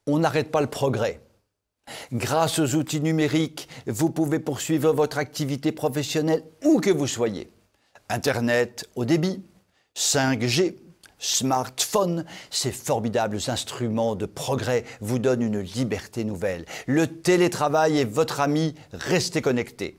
on n'arrête pas le progrès. Grâce aux outils numériques, vous pouvez poursuivre votre activité professionnelle où que vous soyez. Internet haut débit, 5G, smartphone, ces formidables instruments de progrès vous donnent une liberté nouvelle. Le télétravail est votre ami, restez connectés.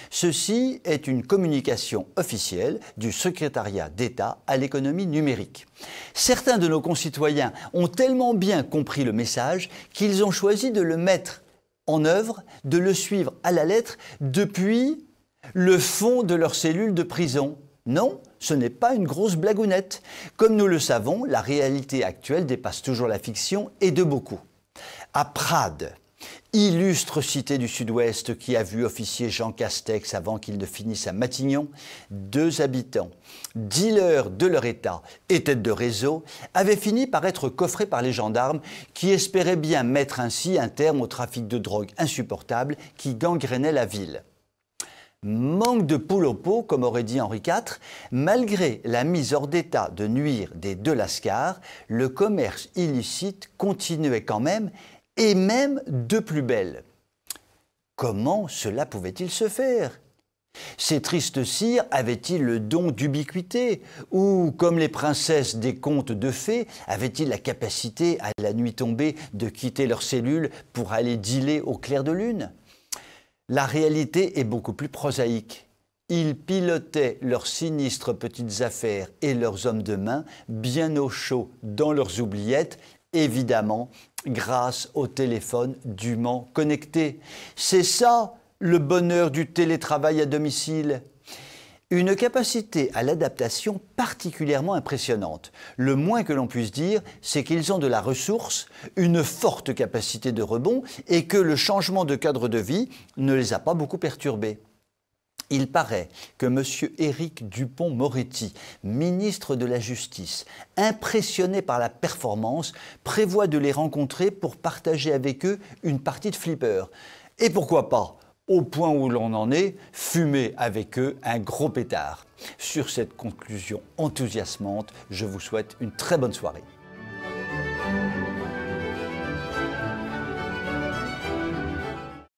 Ceci est une communication officielle du secrétariat d'État à l'économie numérique. Certains de nos concitoyens ont tellement bien compris le message qu'ils ont choisi de le mettre en œuvre, de le suivre à la lettre depuis le fond de leur cellule de prison. Non, ce n'est pas une grosse blagounette. Comme nous le savons, la réalité actuelle dépasse toujours la fiction et de beaucoup. À Prades, illustre cité du Sud-Ouest qui a vu officier Jean Castex avant qu'il ne finisse à Matignon, 2 habitants, dealers de leur état et têtes de réseau, avaient fini par être coffrés par les gendarmes qui espéraient bien mettre ainsi un terme au trafic de drogue insupportable qui gangrénait la ville. Manque de poule au pot, comme aurait dit Henri IV, malgré la mise hors d'état de nuire des 2 lascars, le commerce illicite continuait quand même, et même de plus belle. Comment cela pouvait-il se faire? Ces tristes cires avaient-ils le don d'ubiquité? Ou, comme les princesses des contes de fées, avaient-ils la capacité, à la nuit tombée, de quitter leur cellule pour aller dealer au clair de lune? La réalité est beaucoup plus prosaïque. Ils pilotaient leurs sinistres petites affaires et leurs hommes de main bien au chaud dans leurs oubliettes, évidemment grâce au téléphone dûment connecté. C'est ça le bonheur du télétravail à domicile. Une capacité à l'adaptation particulièrement impressionnante. Le moins que l'on puisse dire, c'est qu'ils ont de la ressource, une forte capacité de rebond et que le changement de cadre de vie ne les a pas beaucoup perturbés. Il paraît que M. Éric Dupond-Moretti, ministre de la Justice, impressionné par la performance, prévoit de les rencontrer pour partager avec eux une partie de flipper. Et pourquoi pas, au point où l'on en est, fumer avec eux un gros pétard. Sur cette conclusion enthousiasmante, je vous souhaite une très bonne soirée.